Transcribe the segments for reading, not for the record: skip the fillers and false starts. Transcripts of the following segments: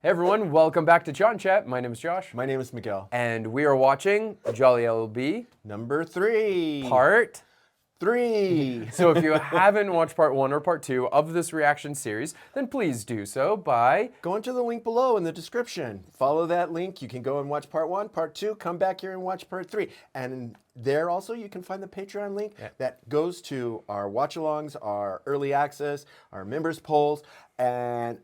Hey everyone, welcome back to ChaatNChat. My name is Josh. My name is Miguel. And we are watching Jolly LLB. Number 3. Part 3. So if you haven't watched part 1 or part 2 of this reaction series, then please do so by going to the link below in the description. Follow that link. You can go and watch part 1, part 2, come back here and watch part 3. And there also you can find the Patreon link that goes to our watch-alongs, our early access, our members polls, and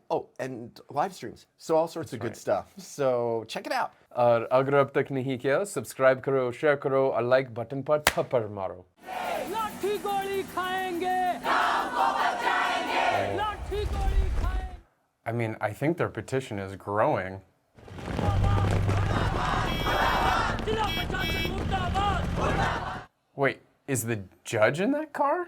live streams. So all sorts of good stuff. So check it out. और अगर अब तक नहीं किया, subscribe करो, share करो और like button पर थप्पड़ मारो. लाठी गोली खाएंगे, गांव को बचाएंगे. लाठी गोली खाएंगे. I mean, I think their petition is growing. Wait, is the judge in that car?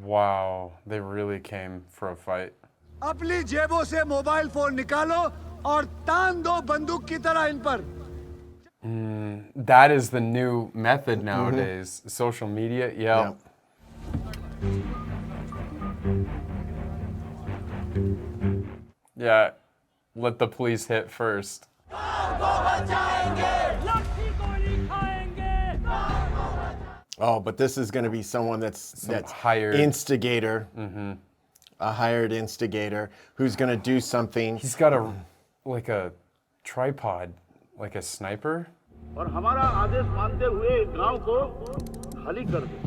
Wow, they really came for a fight. अपनी जेबों से मोबाइल फोन निकालो और तान दो बंदूक की तरह इन पर. That is the new method nowadays. Social media, yeah. Yeah, let the police hit first. Oh, but this is going to be someone that's hired instigator, a hired instigator who's going to do something. He's got a tripod, like a sniper. और हमारा आदेश मानते हुए गांव को खाली कर दे.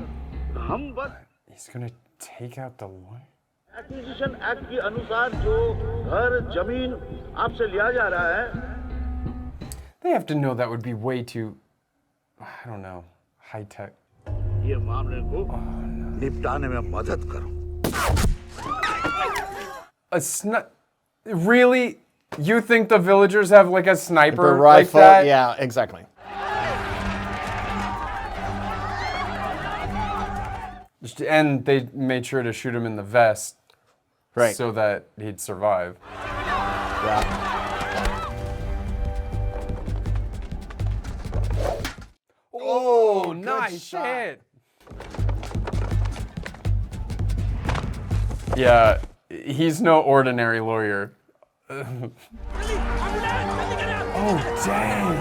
हम बस He's gonna take out the lawyer. Acquisition act के अनुसार जो घर जमीन आपसे लिया जा रहा है. They have to know that would be way too, I don't know, high tech. ये मामले को निपटाने में मदद करो. Really? You think the villagers have like a sniper rifle, like that? Yeah, exactly. And they made sure to shoot him in the vest, Right. so that he'd survive. Yeah. Oh, good nice shot. hit. Yeah, he's no ordinary lawyer. Oh, dang.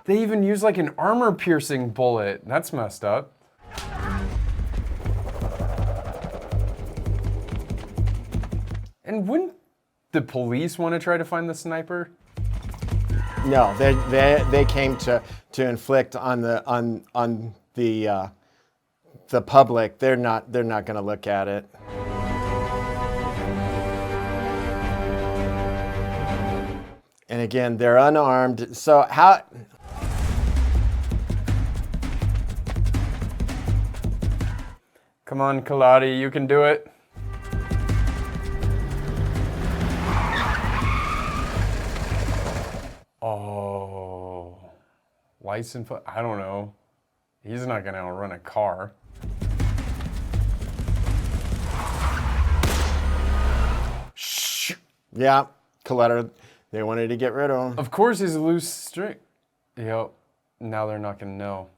They even use like an armor-piercing bullet. That's messed up. And wouldn't the police want to try to find the sniper? No, they came to inflict on the public. They're not going to look at it. And again, they're unarmed. So how? Come on, Kaladi, you can do it. Oh, license plate? I don't know. He's not gonna outrun a car. Shh. Yeah, Coletta, they wanted to get rid of him. Of course he's a loose string. Yep, now they're not gonna know.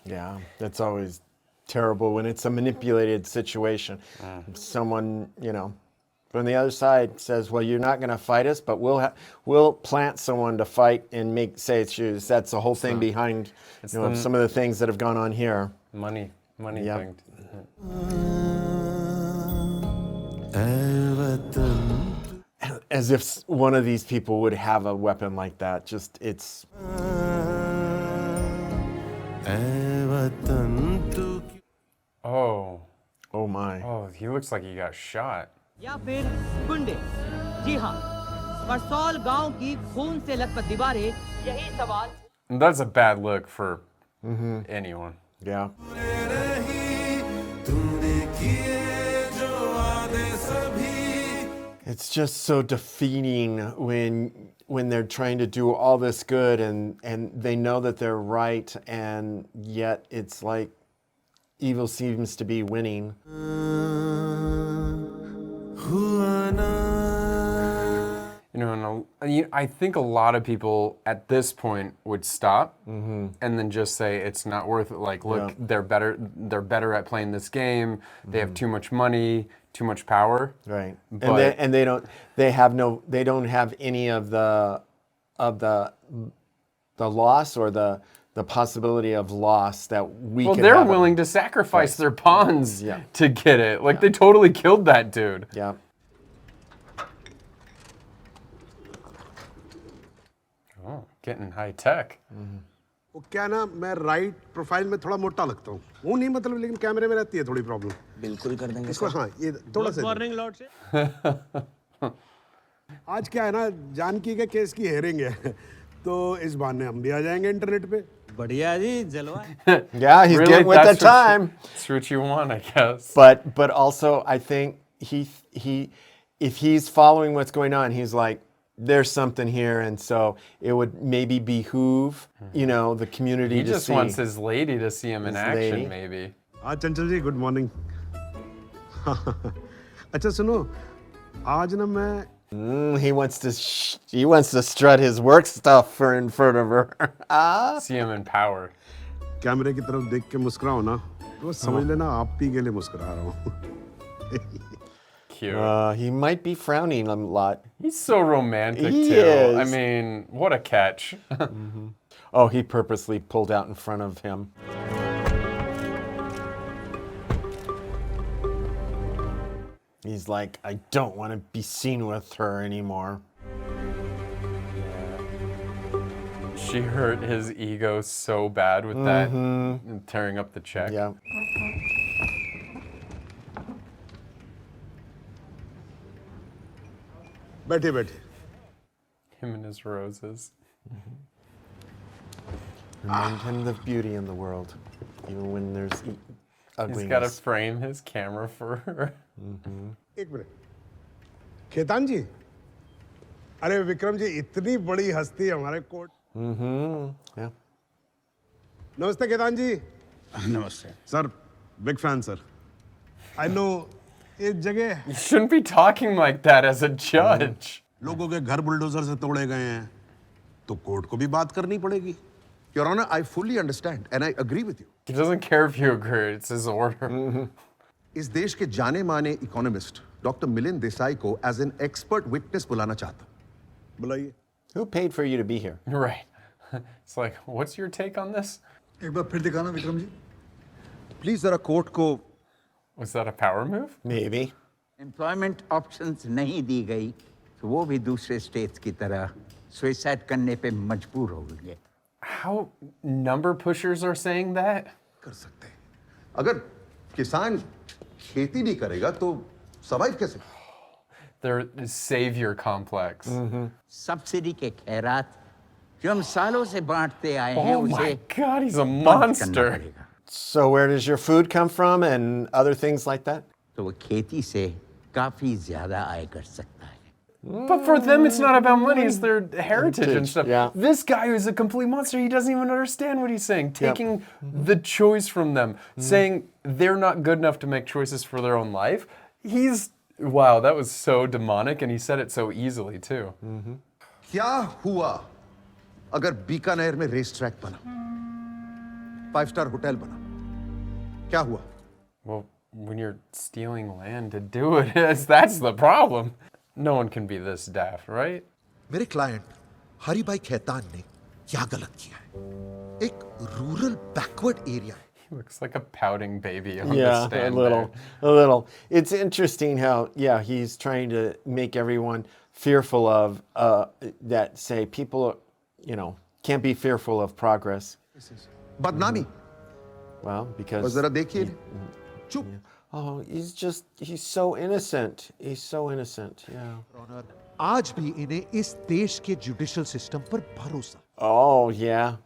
Yeah, that's always terrible when it's a manipulated situation. Someone, from the other side says, well, you're not going to fight us, but we'll plant someone to fight and say shoes. That's the whole thing behind some of the things that have gone on here. Money thing. As if one of these people would have a weapon like that. Just, it's... Oh my. Oh, he looks like he got shot. या फिर गुंडे. जी हाँ, परसौल गांव की खून से लथपथ दीवारें. यही सवाल. That's a bad look for anyone. Yeah. It's just so defeating when they're trying to do all this good and they know that they're right, and yet it's like evil seems to be winning. You know, and I think a lot of people at this point would stop and then just say it's not worth it. Like, look, they're better at playing this game. They have too much money, too much power. Right. But, And they don't have any of the loss or the possibility of loss that we well, could they're have. willing to sacrifice their pawns Yeah. to get it. Like, they totally killed that dude. Yeah. Oh, getting high tech. वो क्या ना मैं right profile में थोड़ा मोटा लगता हूँ वो नहीं मतलब लेकिन कैमरे में रहती है थोड़ी प्रॉब्लम बिल्कुल कर देंगे इसको हाँ ये थोड़ा सा मॉर्निंग लॉर्ड से आज क्या है ना जानकी के केस की हेयरिंग है तो इस बहाने हम भी आ जाएंगे इंटरनेट पे बढ़िया जी जलवा Yeah, he's getting with the time. That's what you want, I guess. But also I think he if he's following what's going on, he's like, there's something here, and so it would maybe behoove, you know, the community He to just see. wants his lady to see him in His action, lady. maybe. हाँ चंचल जी good morning अच्छा सुनो आज ना मैं He wants to strut his work stuff in front of her. See him in power. कैमरे की तरफ देख के मुस्कुराओ ना तो समझ लेना आप ही के लिए मुस्कुरा रहा हूँ Cute. He might be frowning a lot. He's so romantic, He too. is. I mean, what a catch. Oh, he purposely pulled out in front of him. He's like, I don't want to be seen with her anymore. She hurt his ego so bad with that, tearing up the check. Yeah. बैठे बैठे Him and his roses. Remind him of beauty in the world, even when there's ugliness. He's got to frame his camera for her. एक minute Khetan जी अरे विक्रम जी इतनी बड़ी हस्ती हमारे court Yeah. नमस्ते खेतान जी नमस्ते sir big fan sir I know इस जगह You shouldn't be talking like that as a judge. लोगों के घर बुलडोजर से तोड़े गए हैं तो कोर्ट को भी बात करनी पड़ेगी Your Honor, I fully understand and I agree with you. He doesn't care if you agree. It's his order. इस देश के जाने माने इकोनॉमिस्ट डॉक्टर मिलिंद देसाई को एज एन एक्सपर्ट विटनेस बुलाना चाहता हूं। बुलाइए Who paid for you to be here? Right. It's like, what's your take on this? एक बार फिर दिखाना विक्रम जी प्लीज जरा कोर्ट को Was that a power move? Maybe. Employment options नहीं दी गई तो वो भी दूसरे स्टेट्स की तरह सुसाइड करने पे मजबूर हो गए How number pushers are saying that? कर सकते हैं। अगर किसान खेती नहीं करेगा तो सर्वाइव कैसे? Their savior complex. सब्सिडी के खैरात जो हम सालों से बांटते आए हैं Oh उसे my God, he's a बंद करना monster. पड़ेगा। So where does your food come from and other things like that? तो वो खेती से काफी ज्यादा आय कर सकता है But for them, it's not about money, it's their heritage and stuff. yeah. This guy is a complete monster. He doesn't even understand what he's saying. Taking the choice from them, saying they're not good enough to make choices for their own life. Wow, that was so demonic, and he said it so easily, too. क्या हुआ अगर बीकानेर में race track बना, 5-star hotel बना? क्या हुआ? Well, when you're stealing land to do it, that's the problem. No one can be this daft, right? मेरे client Haribhai Khetan ने क्या गलत किया है? एक रूरल बैकवर्ड एरिया है। He looks like a pouting baby on the Yeah, stand a little, there. a little. It's interesting how, he's trying to make everyone fearful of that. Say people, can't be fearful of progress. बदनामी। Well, because और जरा देखिए, चुप। he's so innocent. He's so innocent. Yeah. आज भी इन्हें इस देश के जुडिशियल सिस्टम पर भरोसा Oh yeah.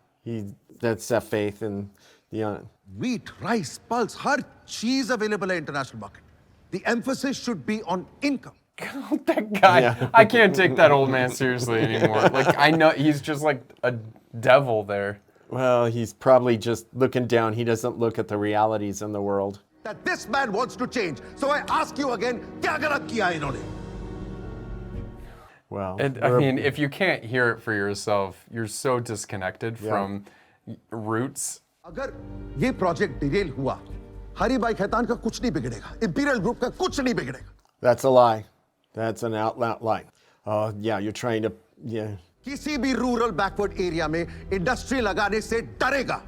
That's that faith in the. Wheat, rice, pulse, हर चीज अवेलेबल है international market. The emphasis should be on income. That guy, I can't take that old man seriously anymore. Like, I know he's just like a devil there. Well, he's probably just looking down. He doesn't look at the realities in the world. That this man wants to change. So I ask you again, क्या गलत किया इन्होंने? Well, And I mean, if you can't hear it for yourself, you're so disconnected from roots. अगर ये project Daryl हुआ, हरी by Khaitan का कुछ नहीं बिगड़ेगा, इंपीरियल ग्रुप का कुछ नहीं बिगड़ेगा. That's a lie. That's an out loud lie. Yeah, you're trying to, yeah. किसी भी रूरल बैकवर्ड एरिया में इंडस्ट्री लगाने से डरेगा.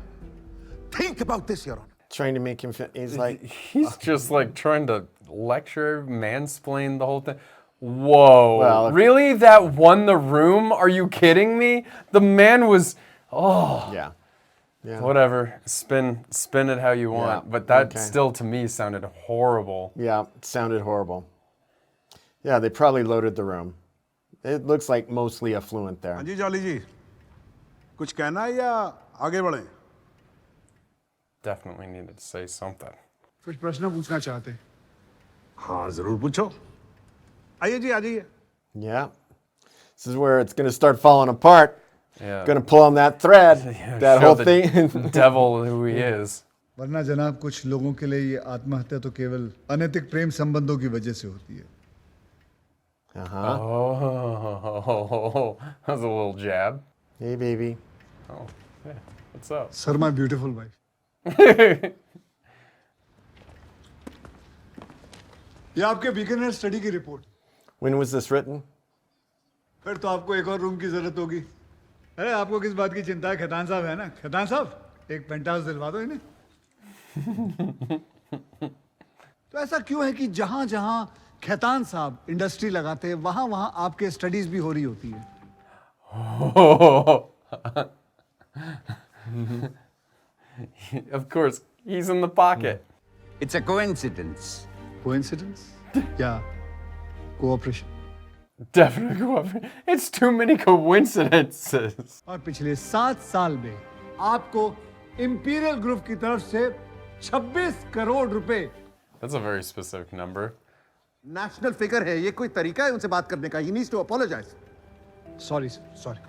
Think about this, Your Honor. Trying to make him feel, he's like, He's just like trying to lecture, mansplain the whole thing. Whoa. Well, really? That won the room? Are you kidding me? The man was, yeah. Yeah. whatever. Spin it how you want. Yeah, But that okay. still to me sounded horrible. Yeah, it sounded horrible. Yeah, they probably loaded the room. It looks like mostly affluent there. हाँ जी jolly जी, कुछ कहना है या आगे बढ़े? Definitely needed to say something. कुछ प्रश्न पूछना चाहते हैं? हाँ जरूर पूछो. आइए जी, आ जाइए. Yeah. This is where it's going to start falling apart. Yeah. Going to pull on that thread, that Show whole the thing. devil who he is. वरना जनाब कुछ लोगों के लिए ये आत्महत्या तो केवल अनैतिक प्रेम संबंधों की वजह से होती है. Oh, that was a little jab. Hey, baby. Oh, yeah. What's up? Sir, my beautiful wife. ये आपके बीकानेर स्टडी की report. When was this written? फिर तो आपको एक और रूम की जरूरत होगी. अरे आपको किस बात की चिंता है? खैतान साहब है ना? खैतान साहब, एक पेंट हाउस दिलवा दो इन्हें. तो ऐसा क्यों है कि जहां जहां खैतान साहब इंडस्ट्री लगाते हैं वहां वहां आपके स्टडीज भी हो रही होती है? Of course, he's in the pocket. It's a coincidence. Coincidence? या cooperation? Definitely cooperate. It's too many coincidences. और पिछले 7 साल में आपको इंपीरियल ग्रुप की तरफ से 26 करोड़ रुपए. That's a very specific number. National figure है, ये कोई तरीका है उनसे बात करने का? He needs to apologize. Sorry sorry.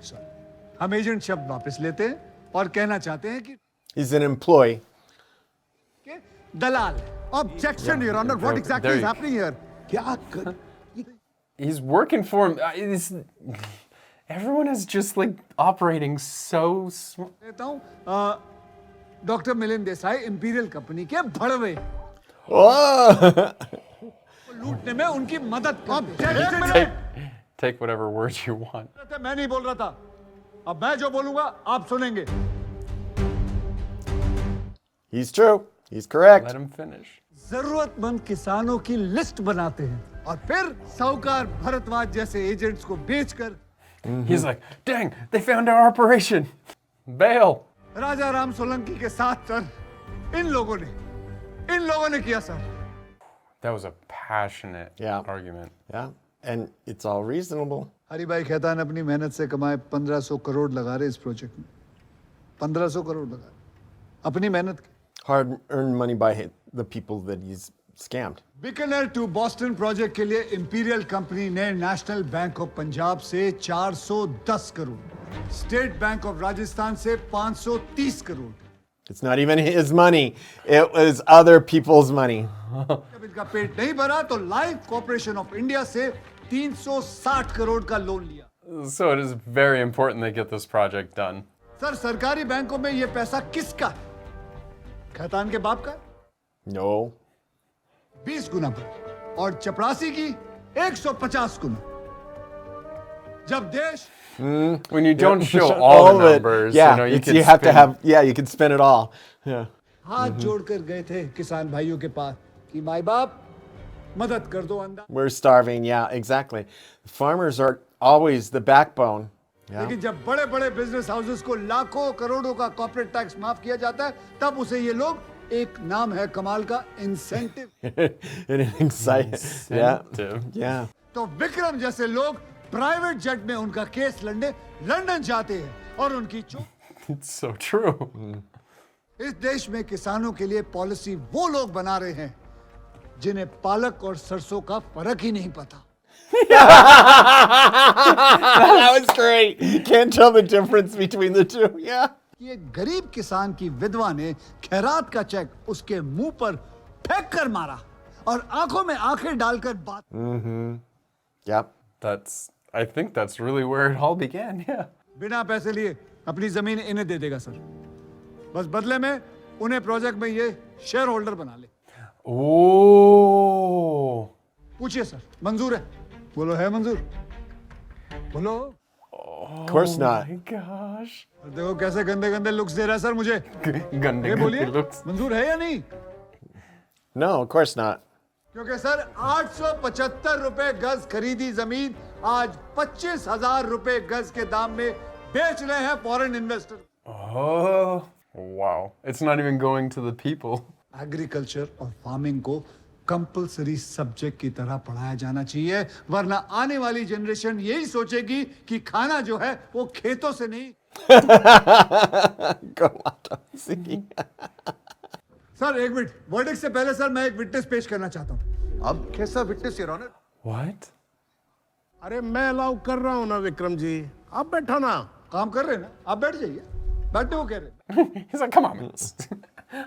हम एजेंट शब्द वापस लेते हैं और कहना चाहते हैं कि He's an employee. Dalal. Objection, Your Honor. What exactly is happening here? क्या कर? He's working for him. Everyone is just like operating so smart. कहता हूँ doctor Milind Desai imperial company के भड़वे. Oh! लूटने में उनकी मदद करते. Take whatever words you want. मैं नहीं बोल रहा था. अब मैं जो बोलूंगा आप सुनेंगे. He's true. He's correct. Let him finish. जरूरतमंद किसानों की लिस्ट बनाते हैं और फिर साहूकार भरतवाज जैसे एजेंट्स को बेचकर He's like, dang, they found our operation. Bail. राजा राम सोलंकी के साथ सर इन लोगों ने किया sir. That was a passionate argument. Yeah. And it's all reasonable. Haribhai Khaitan अपनी मेहनत से कमाए 1500 करोड़ लगा रहे इस प्रोजेक्ट में. 1500 करोड़ लगा रहे अपनी मेहनत की. Hard earned money by the people that he's scammed. Bikaner to Boston project के लिए इंपीरियल कंपनी ने नेशनल बैंक ऑफ पंजाब से 410 crore, state bank of Rajasthan से 530 crore. It's not even his money. It was other people's money. जब इनका पेट नहीं भरा तो लाइफ कॉर्पोरेशन ऑफ इंडिया से 360 करोड़ का लोन लिया. So it is very important they get this project done. Sir सरकारी बैंकों में ये पैसा किसका? खैतान के बाप का? No. 20 गुना पर और चपरासी की 150 गुना. जब देश When you don't show all the numbers, yeah, you can you have to spin. have, yeah, you can spin it all. Yeah. हाथ जोड़कर गए थे किसान भाइयों के पास कि माई बाप मदद कर दो. अंदा We're starving. Yeah, exactly. Farmers are always the backbone. Yeah. लेकिन जब बड़े बड़े बिजनेस हाउसेस को लाखों करोड़ों का कॉर्पोरेट टैक्स माफ किया जाता है तब उसे ये लोग एक नाम है कमाल का इंसेंटिव. Yeah. Yeah. तो विक्रम जैसे लोग प्राइवेट जेट में उनका केस लड़ने लंदन जाते हैं और उनकी It's so true. इस देश में किसानों के लिए पॉलिसी वो लोग बना रहे हैं जिन्हें पालक और सरसों का फर्क ही नहीं पता. That was great. Can't tell the difference between the two. Yeah. ये गरीब किसान की विधवा ने खैरात का चेक उसके मुंह पर फेंक कर मारा और आंखों में आंखें डालकर बात. Yep. That's I think that's really where it all began, yeah. बिना पैसे लिए अपनी जमीन इन्हें दे देगा सर। बस बदले में उन्हें प्रोजेक्ट में ये शेयर होल्डर बना ले। Oh. पूछिए सर, मंजूर है? बोलो है मंजूर? बोलो। Of course not. Oh my gosh. देखो कैसे गंदे गंदे लुक्स दे रहा है सर मुझे। गंदे बोलिए, looks. मंजूर है या नहीं? No, of course not. क्योंकि सर 875 रुपए गज खरीदी जमीन आज 25,000 रुपए गज के दाम में बेच रहे हैं foreign investor. Oh, wow. It's not even going to the people. Agriculture और फार्मिंग को कंपलसरी सब्जेक्ट की तरह पढ़ाया जाना चाहिए, वरना आने वाली जनरेशन यही सोचेगी कि खाना जो है वो खेतों से नहीं। सर एक मिनट, वर्डिक्ट से पहले सर मैं एक विटनेस पेश करना चाहता हूँ। अब कैसा विटनेस योर ऑनर? What? अरे मैं अलाउ कर रहा हूँ ना विक्रम जी, आप बैठो ना। काम कर रहे हैं ना, आप बैठ जाइए। बैठे हो कह रहे हैं। He's like, come on.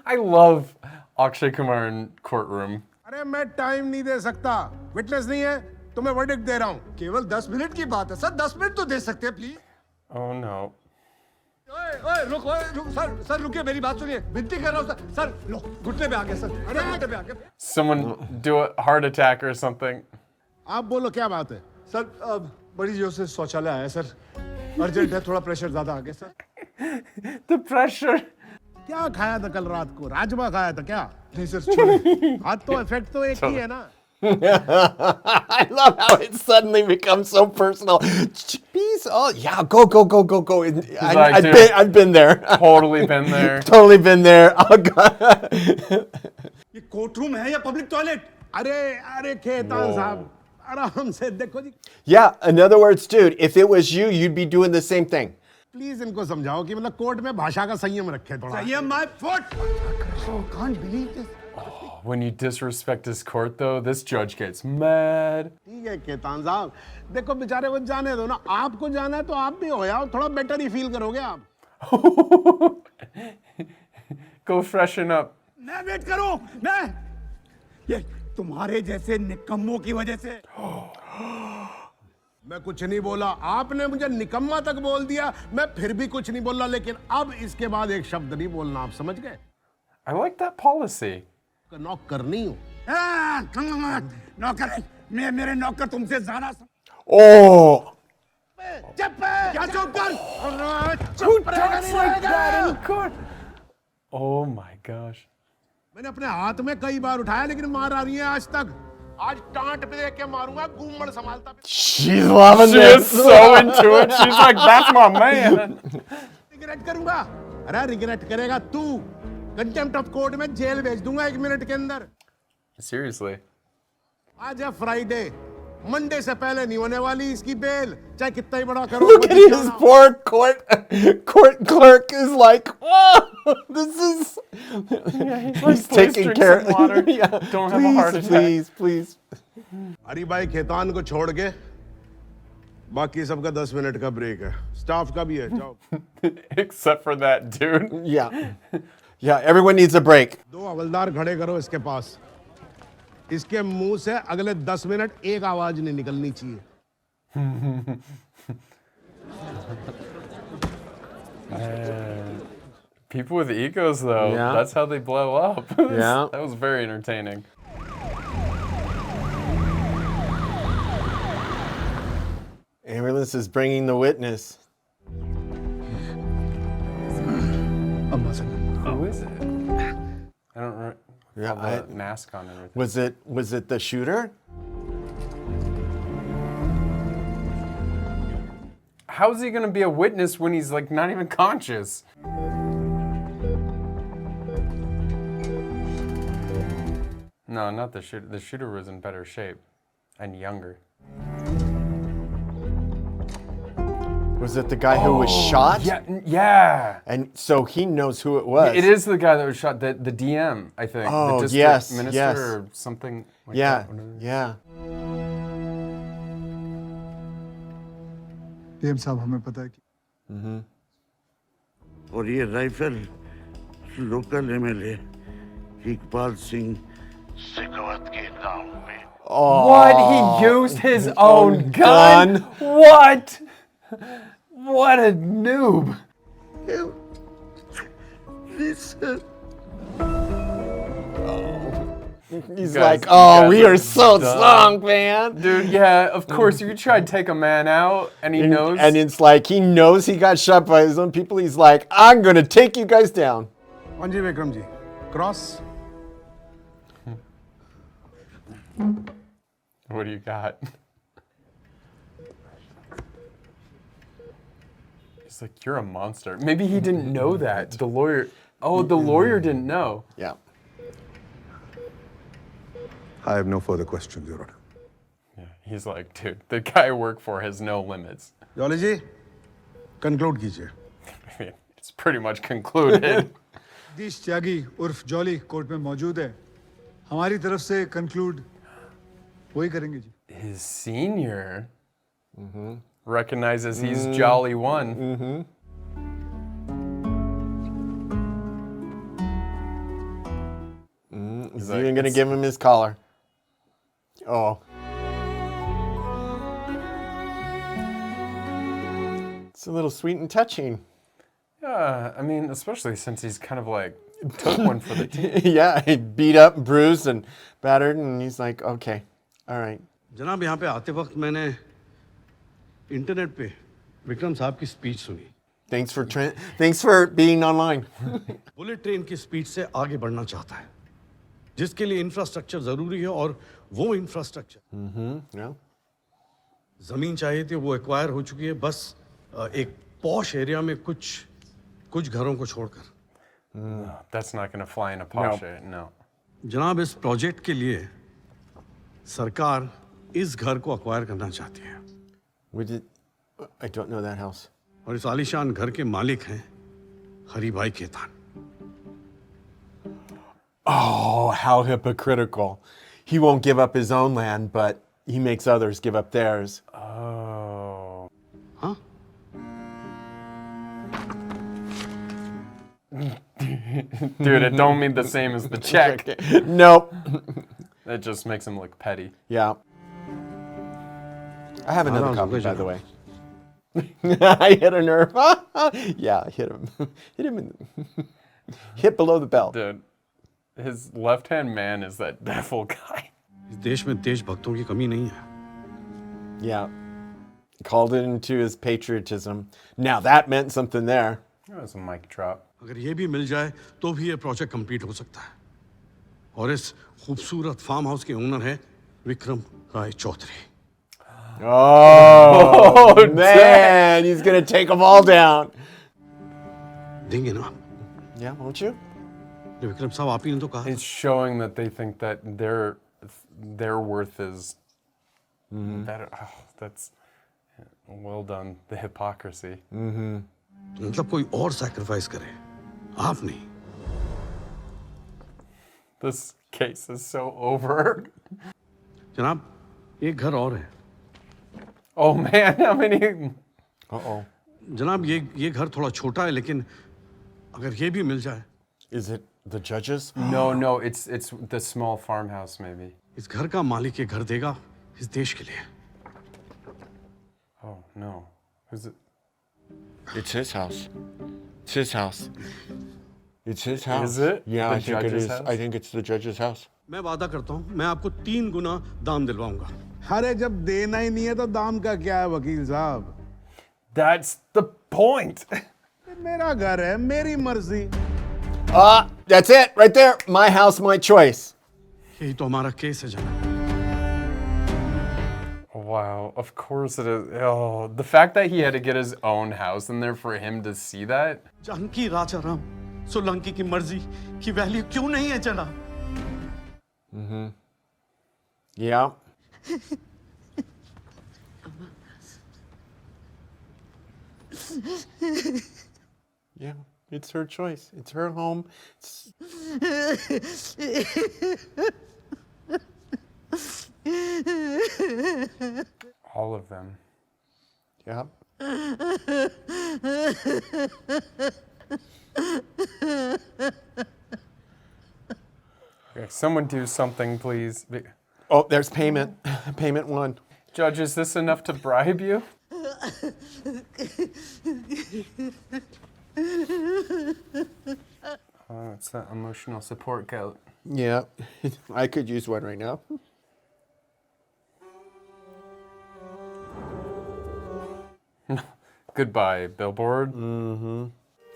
I love Akshay Kumar in courtroom. अरे मैं टाइम नहीं दे सकता, विटनेस नहीं है तो मैं वर्डिक्ट दे रहा हूँ। केवल 10 मिनट की बात है सर, 10 मिनट तो दे सकते हैं प्लीज। Oh no. ओए रुक सर रुकिए, मेरी बात सुनिए, विनती कर रहा हूँ सर लो घुटने पे आ गया सर, अरे घुटने पे आ गया। Someone do a heart attack or something. आप बोलो क्या बात है? सर बड़ी जोर से शौचालय आया सर, अर्जेंट है, थोड़ा प्रेशर ज्यादा आ गया सर। The pressure. क्या खाया था कल रात को? राजमा खाया था क्या? नहीं सर छोड़िए। हाँ तो इफेक्ट तो एक ही है ना। I love how it suddenly becomes so personal. Please, oh yeah, go. like, dude, I've been there. Totally been there. Totally been there. Oh god. ये कोर्टरूम है या पब्लिक टॉयलेट? अरे खेतान साहब, आराम से देखो जी। Yeah, in other words, dude, if it was you, you'd be doing the same thing. Please इनको समझाओ कि मतलब कोर्ट में भाषा का संयम रखे थोड़ा। संयम my foot. Can't believe this. When you disrespect his court, though, this judge gets mad. ठीक है खेतान साहब, देखो बेचारे को जाने दो ना, आपको जाना है तो आप भी हो जाओ, थोड़ा बेटर ही फील करोगे आप। Go freshen up. मैं वेट करूं, मैं ये तुम्हारे जैसे निकम्मों की वजह से। मैं कुछ नहीं बोला, आपने मुझे निकम्मा तक बोल दिया, मैं फिर भी कुछ नहीं बोला, लेकिन अब इसके बाद एक शब्द नहीं बोलना, आप समझ गए? I like that policy. नौक करनी हूँ। नौकर मेरे नौकर तुमसे ज्यादा। Oh. क्या चुप कर? Who talks like that in court? Oh my gosh. मैंने अपने हाथ में कई बार उठाया, लेकिन मार आ रही है आज तक। आज टांट पे देख के मारूंगा, घूमड़ संभालता। She's loving She this. is so into it. She's like, that's my man. Regret करूंगा। अरे रिग्रेट करेगा तू। कंटेम्प्ट ऑफ कोर्ट में जेल भेज दूंगा 1 मिनट के अंदर। Seriously. आज है फ्राइडे, मंडे से पहले नहीं होने वाली इसकी बेल, चाहे कितना ही बड़ा करो। Look at his poor court clerk is like, oh, this is. He's taking drink care. some water. Yeah. Don't have a heart attack. Please. हरी भाई खेतान को छोड़ के बाकी सबका 10 मिनट का ब्रेक है, स्टाफ का भी है, जाओ। Except for that dude. Yeah, everyone needs a break. 2 हवलदार खड़े करो इसके पास। इसके मुंह से अगले 10 मिनट एक आवाज नहीं निकलनी चाहिए। People with egos, though, Yeah. that's how they blow up. Yeah. That was very entertaining. Ambulance is bringing the witness. Who is it? I don't remember. Yeah, The mask on and everything. Was it the shooter? How's he going to be a witness when he's like not even conscious? No, not the shooter. The shooter was in better shape and younger. Was it the guy who was shot? Yeah. And so he knows who it was. It is the guy that was shot, the DM, I think. Oh, the district yes, minister yes. or something like Yeah, that. yeah. PM साहब हमें पता है कि और ये rifle local MLA Iqbal Singh Shekhawat के नाम पे। What? He used his own gun? What? What a noob. He's Guys, like, you oh, guys we are are so dumb. strong, man. Dude, yeah, of course. You try to take a man out and he knows. And it's like, he knows he got shot by his own people. He's like, I'm going to take you guys down. हाँ जी Vikram ji cross What do you got? He's like, you're a monster. Maybe he didn't know that. The lawyer. Oh, the lawyer didn't know. Yeah. I have no further questions, Your Honor. Yeah, he's like, dude, the guy I work for has no limits. Jolly ji conclude कीजिए I mean, it's pretty much concluded. Jagdish Tyagi उर्फ Jolly court में मौजूद है हमारी तरफ से conclude वही करेंगे जी His senior recognizes he's Jolly One. He's like, even going to give him his collar. Oh. It's a little sweet and touching. Yeah, I mean, especially since he's kind of like took one for the team. Yeah, he beat up, bruised, and battered, and he's like, okay, all right. जनाब यहाँ पे आते वक्त मैंने internet पे विक्रम साहब की speech सुनी Thanks for being online. Bullet train की स्पीड से आगे बढ़ना चाहता है जिसके लिए इंफ्रास्ट्रक्चर जरूरी है और वो इंफ्रास्ट्रक्चर Yeah. जमीन चाहिए थी वो एक्वायर हो चुकी है बस एक पॉश एरिया में कुछ घरों को छोड़कर That's not going to fly in a posh area, no. जनाब इस प्रोजेक्ट के लिए सरकार इस घर को एक्वायर करना चाहती है I don't know that house. और इस आलीशान घर के मालिक हैं Haribhai Khetan Oh, how hypocritical. He won't give up his own land, but he makes others give up theirs. Oh. हाँ Dude, it don't mean the same as the check. Nope. That just makes him look petty. Yeah. I have another no, copy, good by job. the way. I hit a nerve. Yeah, I hit him. Hit him in hit below the belt. Dude, his left-hand man is that devil guy. इस देश में देशभक्तों की कमी नहीं है Yeah. Called it into his patriotism. Now that meant something there. That was a mic drop. अगर ये भी मिल जाए तो भी ये प्रोजेक्ट कंप्लीट हो सकता है और इस खूबसूरत फार्म हाउस के ओनर है विक्रम राय Chaudhary Oh, man. He's going to take them all down. देंगे ना Yeah, won't you? विक्रम साहब आप ही ने तो कहा It's showing that they think that their worth is better. Oh, that's well done. The hypocrisy. मतलब कोई और सैक्रिफाइस करे आप नहीं This case is so over. जनाब एक घर और है Oh man, how many? Uh-oh. जनाब ये घर थोड़ा छोटा है लेकिन अगर ये भी मिल जाए Is it the judges? No, it's the small farmhouse maybe. इस घर का मालिक ये घर देगा इस देश के लिए Oh no, who's it? It's his house. It's his house. It's his house. Is it? Yeah, The I think it judge's is. house? I think it's the judge's house. मैं वादा करता हूँ मैं आपको 3 गुना दाम दिलवाऊंगा अरे जब देना ही नहीं है तो दाम का क्या है वकील साहब That's the point. मेरा घर है मेरी मर्जी That's it, right there. My house, my choice. यही तो हमारा केस है जनाब Wow, of course it is. Oh, the fact that he had to get his own house in there for him to see that. Janaki राजा राम सोलंकी की मर्जी की value क्यों नहीं है जनाब Yeah. Yeah, it's her choice. It's her home. All of them. Yeah. Okay, someone do something, please. Oh, there's payment. Payment 1. Judge, is this enough to bribe you? Oh, it's that emotional support goat. Yeah, I could use one right now. Goodbye, billboard.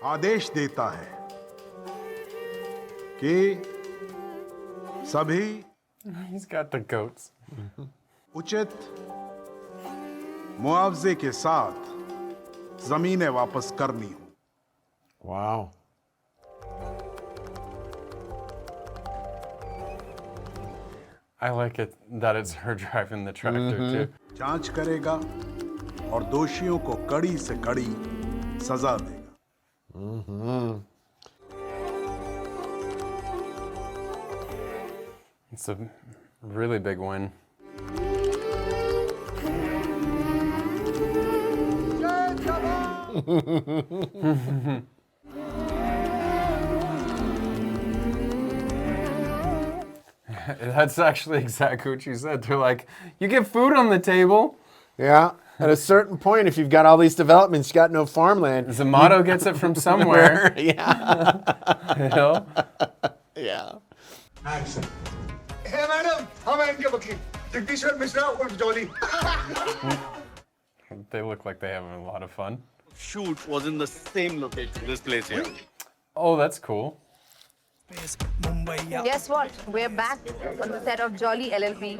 आदेश देता है कि सभी He's got the goats. उचित मुआवजे के साथ जमीनें वापस करनी हो। Wow. I like it that it's her driving the tractor too. जांच करेगा और दोषियों को कड़ी से कड़ी सजा देगा। It's a really big win. That's actually exactly what she said. They're like, you get food on the table. Yeah. At a certain point, if you've got all these developments, you got no farmland. Zamato gets it from somewhere. Yeah. You know? Yeah. Action. Hey, madam. हम हैं इनके वकील जगदीश्वर मिश्रा उर्फ jolly. They look like they having a lot of fun. Shoot was in the same location, this place here. Oh, that's cool. Guess what? We're back on the set of Jolly LLB.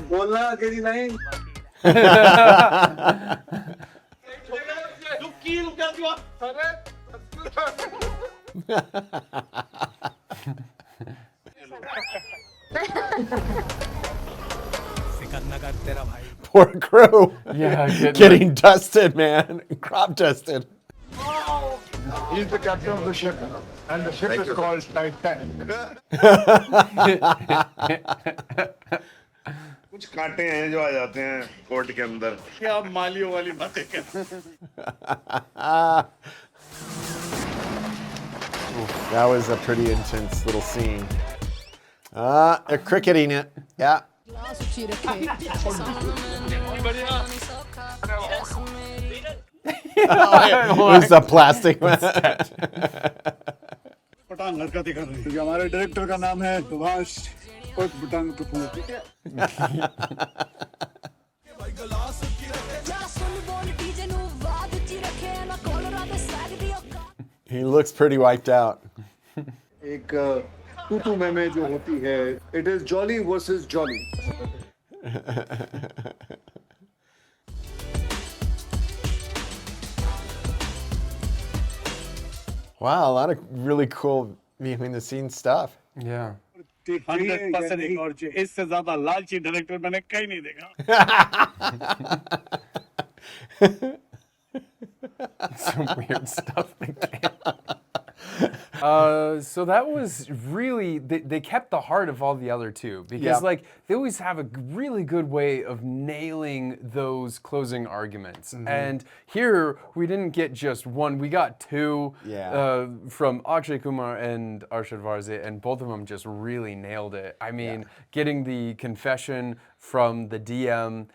बोलना अकेली नहीं. Poor crew. Yeah, Getting dusted, man. Crop dusted. He's the captain of the ship, and the ship is called Titanic. कुछ कांटे हैं जो आ जाते हैं court के अंदर। क्या मालियों वाली बातें कर। That was a pretty intense little scene. They're cricketing it. Yeah. It was the plastic. पटांग हरकतें कर रही है। हमारे डायरेक्टर का नाम है सुभाष पटांग कपूर। ठीक है? He looks pretty wiped out. एक टूटू में जो होती है, it is Jolly versus Jolly. Wow, a lot of really cool behind the scenes stuff. Yeah. 100% एक और चीज, इससे ज्यादा लालची डायरेक्टर मैंने कहीं नहीं देखा। Some weird stuff. So that was really, they kept the heart of all the other two because like they always have a really good way of nailing those closing arguments. And here we didn't get just one, we got two from Akshay Kumar and Arshad Warsi, and both of them just really nailed it. I mean, getting the confession from the DM,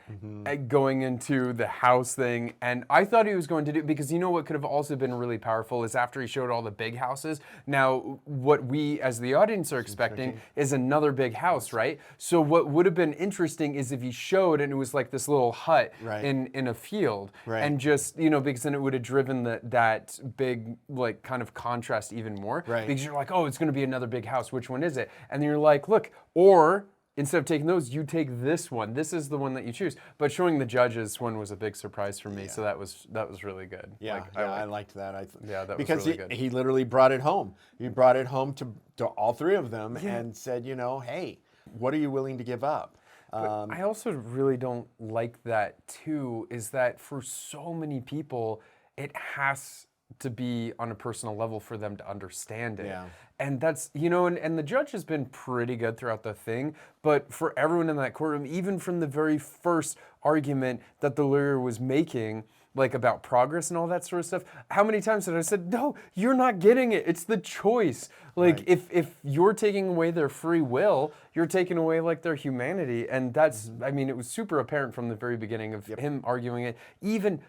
going into the house thing, and I thought he was going to do, because you know what could have also been really powerful is after he showed all the big houses, now what we as the audience are expecting is another big house, right? So what would have been interesting is if he showed and it was like this little hut in a field, and just, you know, because then it would have driven that big like kind of contrast even more, because you're like, oh, it's going to be another big house, which one is it? And then you're like, look, or instead of taking those, you take this one. This is the one that you choose. But showing the judges one was a big surprise for me, so that was really good. Yeah, like, I liked that. That because was really good. He literally brought it home. He brought it home to all three of them and said, you know, hey, what are you willing to give up? I also really don't like that too, is that for so many people, it has to be on a personal level for them to understand it. And that's, you know, and the judge has been pretty good throughout the thing, but for everyone in that courtroom, even from the very first argument that the lawyer was making, like about progress and all that sort of stuff. How many times did I said, no, you're not getting it. It's the choice. Like if you're taking away their free will, you're taking away like their humanity. And that's, I mean, it was super apparent from the very beginning of him arguing it. Even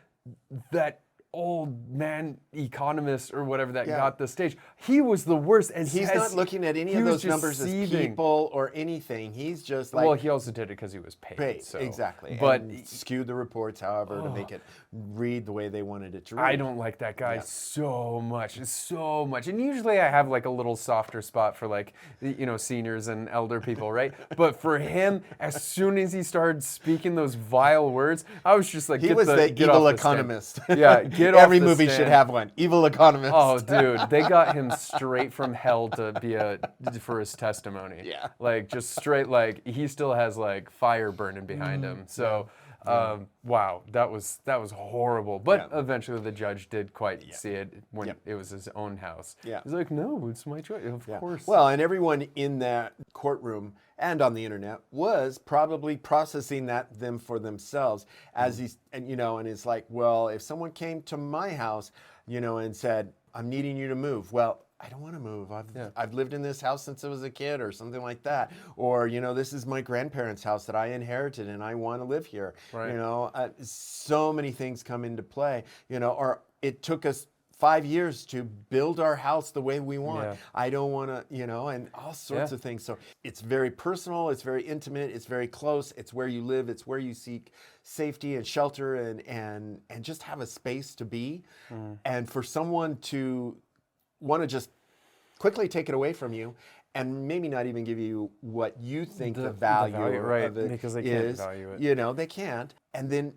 that old man economist or whatever that got the stage, he was the worst. And he's not looking at any of those numbers as people or anything. He's just like, well, he also did it because he was paid. So. Exactly. But and skewed the reports, however, to make it read the way they wanted it to read. I don't like that guy so much. And usually I have like a little softer spot for like, you know, seniors and elder people, right? But for him, as soon as he started speaking those vile words, I was just like, he was the evil economist. Yeah, get off Every the movie stand. should have one. Evil economist. Oh, dude, they got him straight from hell to be for his testimony. Yeah. Like just straight, like he still has like fire burning behind him. So, wow, that was horrible. But eventually the judge did quite see it when it was his own house. Yeah. He's like, no, it's my choice. Of course. Well, and everyone in that courtroom and on the internet was probably processing them for themselves as he's, and you know, and it's like, well, if someone came to my house, you know, and said, I'm needing you to move. Well, I don't want to move. I've lived in this house since I was a kid or something like that. Or, you know, this is my grandparents' house that I inherited and I want to live here. Right. You know, so many things come into play, you know, or it took us 5 years to build our house the way we want. Yeah. I don't want to, you know, and all sorts of things. So it's very personal, it's very intimate, it's very close, it's where you live, it's where you seek safety and shelter and just have a space to be. And for someone to want to just quickly take it away from you and maybe not even give you what you think the value of it because they is, can't value it. You know, they can't. And then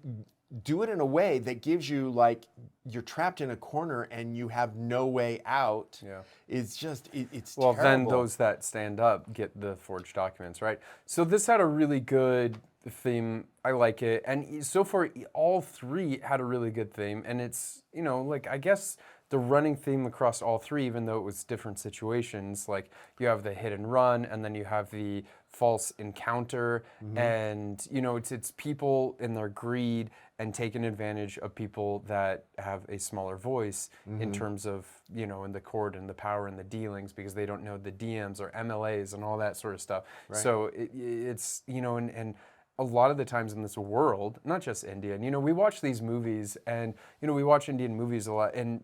do it in a way that gives you like you're trapped in a corner and you have no way out. Yeah. It's just, it's well, terrible. then those that stand up get the forged documents, right? So this had a really good theme. I like it. And so far, all three had a really good theme. And it's, you know, like, I guess the running theme across all three, even though it was different situations, like you have the hit and run, and then you have the false encounter, and you know, it's people in their greed and taking advantage of people that have a smaller voice in terms of, you know, in the court and the power and the dealings, because they don't know the DMs or MLAs and all that sort of stuff. Right. So it's, you know, and a lot of the times in this world, not just Indian, you know, we watch these movies and, you know, we watch Indian movies a lot and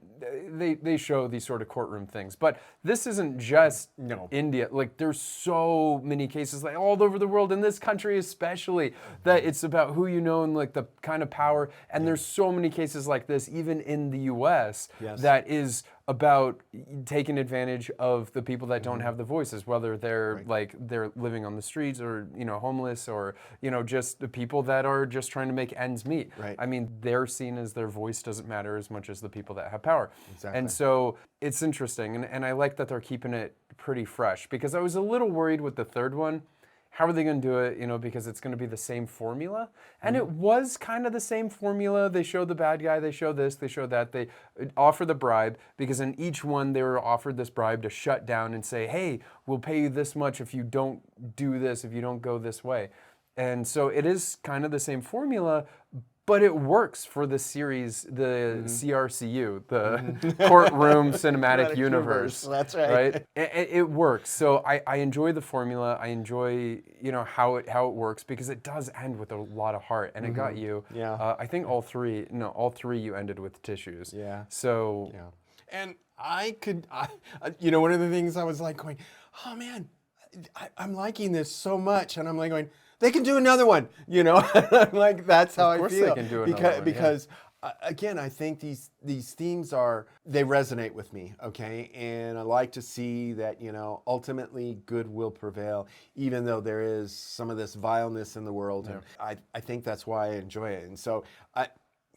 they show these sort of courtroom things. But this isn't just India. Like, there's so many cases, like all over the world, in this country especially, that it's about who you know and like the kind of power. And there's so many cases like this, even in the US, that is about taking advantage of the people that don't have the voices, whether they're like they're living on the streets or, you know, homeless, or, you know, just the people that are just trying to make ends meet. Right. I mean, they're seen as their voice doesn't matter as much as the people that have power. Exactly. And so it's interesting, and I like that they're keeping it pretty fresh, because I was a little worried with the third one. How are they going to do it? You know, because it's going to be the same formula. And it was kind of the same formula. They show the bad guy, they show this, they show that. They offer the bribe, because in each one they were offered this bribe to shut down and say, hey, we'll pay you this much if you don't do this, if you don't go this way. And so it is kind of the same formula, but it works for the series, the CRCU, the Courtroom Cinematic Universe. That's right. It works. So I enjoy the formula. I enjoy, you know, how it works, because it does end with a lot of heart, and it got you. Yeah. I think all three you ended with tissues. Yeah. So. Yeah. And you know, one of the things I was like going, oh man, I'm liking this so much, and I'm like going, they can do another one, you know. Like, that's how I feel. Of course they can do another one, because again, I think these themes they resonate with me, okay? And I like to see that, you know, ultimately good will prevail, even though there is some of this vileness in the world. Yeah. And I think that's why I enjoy it. And so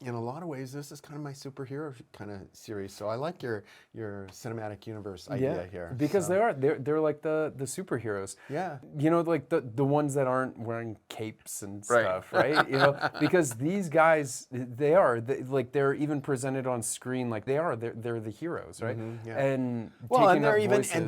in a lot of ways, this is kind of my superhero kind of series. So I like your cinematic universe idea here. Because they're like the superheroes. Yeah. You know, like the ones that aren't wearing capes and stuff, right? You know, because these guys, they're even presented on screen like they're the heroes, right? Yeah. And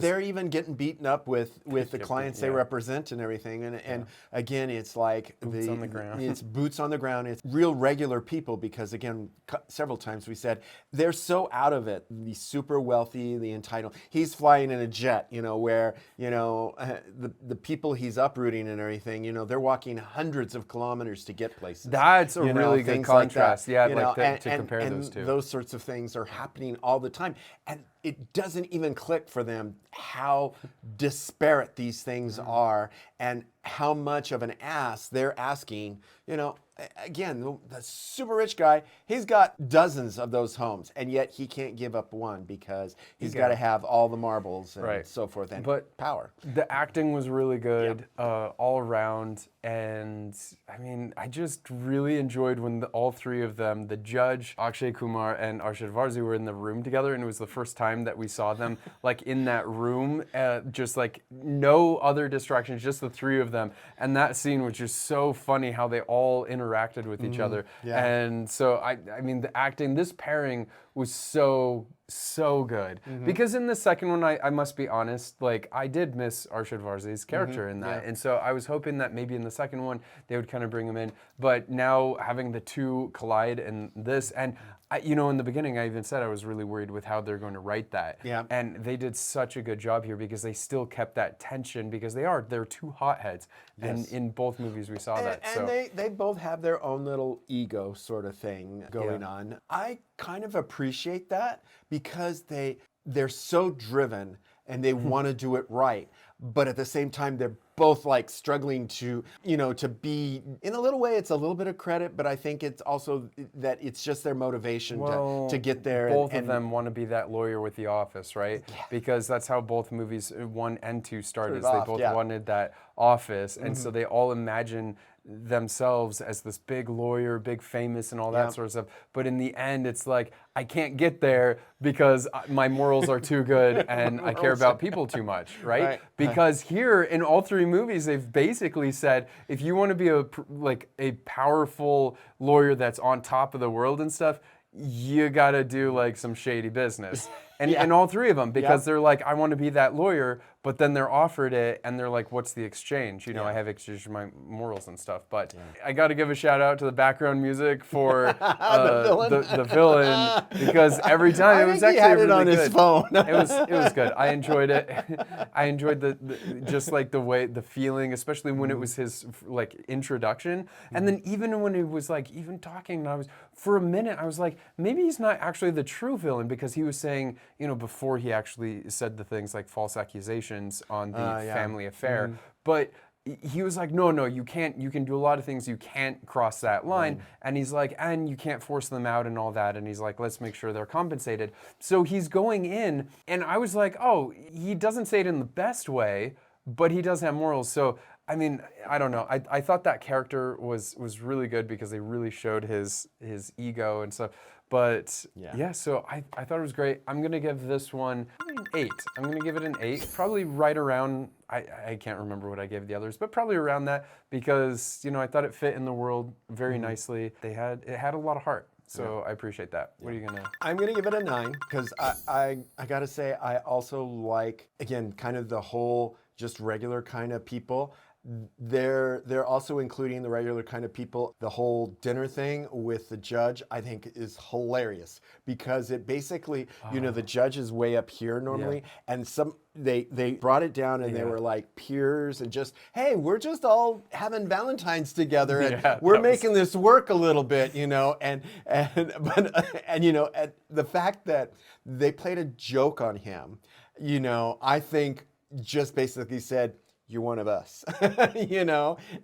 they're even getting beaten up with the clients they represent and everything. And again, it's like boots on the ground. It's boots on the ground. It's real regular people, because because, again, several times we said they're so out of it. The super wealthy, the entitled. He's flying in a jet, where, the people he's uprooting and everything, they're walking hundreds of kilometers to get places. That's a really good contrast. To compare those two. Those sorts of things are happening all the time. And it doesn't even click for them how disparate these things are and how much of an ass they're asking. Again, the super rich guy, he's got dozens of those homes, and yet he can't give up one because he's got to have all the marbles and so forth and power. The acting was really good all around, and I mean, I just really enjoyed when all three of them, the judge, Akshay Kumar, and Arshad Warsi, were in the room together, and it was the first time that we saw them like in that room, just like no other distractions, just the three of them, and that scene was just so funny how they all interacted with each other. And so I mean, the acting, this pairing was so good. Because in the second one, I must be honest, like I did miss Arshad Warsi's character in that. And so I was hoping that maybe in the second one they would kind of bring him in. But now having the two collide in this, and in the beginning I even said I was really worried with how they're going to write that. And they did such a good job here because they still kept that tension because they're two hotheads. And in both movies we saw that. And they both have their own little ego sort of thing going on. I kind of appreciate that because they're so driven and they want to do it right, but at the same time they're both like struggling to be, in a little way it's a little bit of credit, but I think it's also that it's just their motivation to get there. Both of them want to be that lawyer with The Office, right? Because that's how both movies 1 and 2 started. They both wanted that office, and so they all imagine themselves as this big lawyer, big famous and all that sort of stuff. But in the end, it's like, I can't get there because my morals are too good and I care about people too much, right? Because here in all three movies, they've basically said, if you want to be a powerful lawyer that's on top of the world and stuff, you got to do like some shady business. And all three of them, because they're like, I want to be that lawyer, but then they're offered it and they're like, what's the exchange? I have exchanged my morals and stuff. But I got to give a shout out to the background music for the villain, because every time it was actually had it really on good. his phone. It was good. I enjoyed it. I enjoyed the just like the way, the feeling, especially when it was his like introduction. And then even when he was like even talking, and for a minute I was like, maybe he's not actually the true villain, because he was saying, before he actually said the things like false accusations on the family affair. But he was like, no, you can't, you can do a lot of things, you can't cross that line. And he's like, and you can't force them out and all that. And he's like, let's make sure they're compensated. So he's going in, and I was like, oh, he doesn't say it in the best way, but he does have morals. So, I mean, I don't know. I thought that character was really good because they really showed his ego and stuff. But so I thought it was great. I'm going to give this one an 8. I'm going to give it an 8. Probably right around, I can't remember what I gave the others, but probably around that, because, I thought it fit in the world very nicely. It had a lot of heart. So I appreciate that. What are you going to? I'm going to give it a 9 because I got to say I also like, again, kind of the whole just regular kind of people. They're also including the regular kind of people. The whole dinner thing with the judge, I think, is hilarious because it basically, the judge is way up here normally, and they brought it down and they were like peers and just, hey, we're just all having Valentine's together and we're making this work a little bit, and the fact that they played a joke on him, I think just basically said, you're one of us,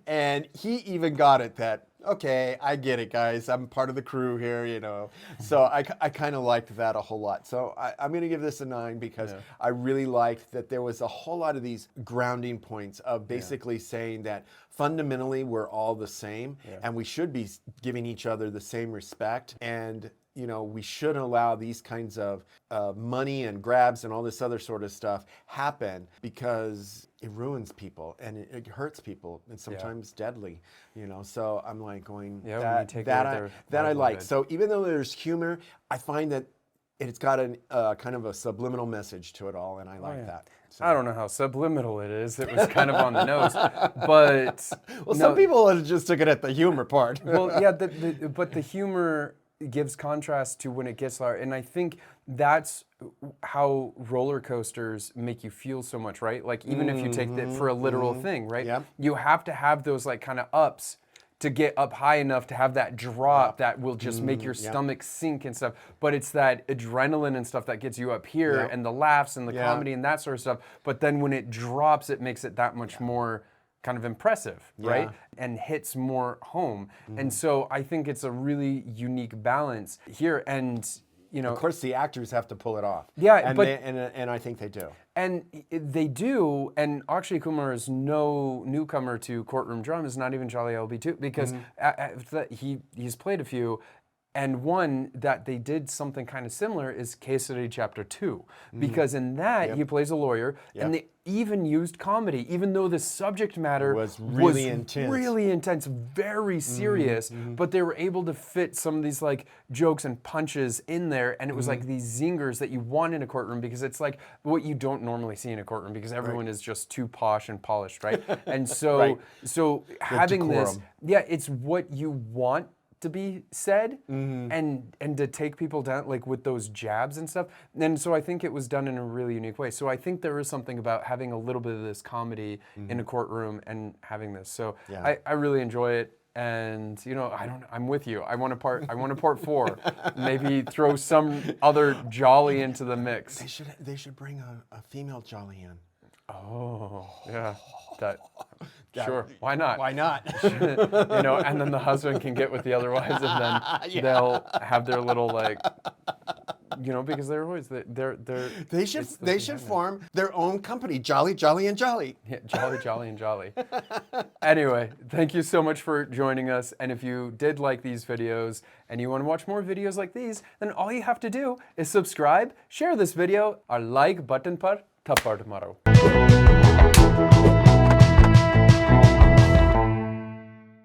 and he even got it that, okay, I get it, guys. I'm part of the crew here, So I kind of liked that a whole lot. So I'm going to give this a 9 because I really liked that there was a whole lot of these grounding points of basically saying that fundamentally we're all the same and we should be giving each other the same respect. And we shouldn't allow these kinds of money and grabs and all this other sort of stuff happen because it ruins people and it hurts people and sometimes deadly, So I'm like going, that I like. So even though there's humor, I find that it's got a kind of a subliminal message to it all, and I like that. So. I don't know how subliminal it is. It was kind of on the nose, but some people just took it at the humor part. Well, but the humor gives contrast to when it gets loud. And I think that's how roller coasters make you feel so much, right? Like even if you take that for a literal thing, right? Yep. You have to have those like kind of ups to get up high enough to have that drop that will just make your stomach sink and stuff. But it's that adrenaline and stuff that gets you up here and the laughs and the comedy and that sort of stuff. But then when it drops, it makes it that much more kind of impressive, right? And hits more home. And so I think it's a really unique balance here. And you know, of course, the actors have to pull it off. Yeah, and but and I think they do. And they do. And Akshay Kumar is no newcomer to courtroom dramas, not even Jolly LLB 2, because he's played a few. And one that they did something kind of similar is Kesari Chapter 2, because in that he plays a lawyer, and they even used comedy, even though the subject matter was really intense, very serious, but they were able to fit some of these like jokes and punches in there, and it was like these zingers that you want in a courtroom, because it's like what you don't normally see in a courtroom, because everyone is just too posh and polished, right? And so so having this, it's what you want to be said and to take people down like with those jabs and stuff. And so I think it was done in a really unique way. So I think there is something about having a little bit of this comedy in a courtroom and having this. So I really enjoy it. And you know, I'm with you. I want a part 4. Maybe throw some other Jolly into the mix. They should bring a female Jolly in. Oh, yeah. Sure. Why not? Why not? You know, and then the husband can get with the other wives, and then they'll have their little like, you know, because they're always they should form their own company, Jolly, Jolly, and Jolly. Yeah, Jolly, Jolly, and Jolly. Anyway, thank you so much for joining us. And if you did like these videos and you want to watch more videos like these, then all you have to do is subscribe, share this video, or like button par thappad maro.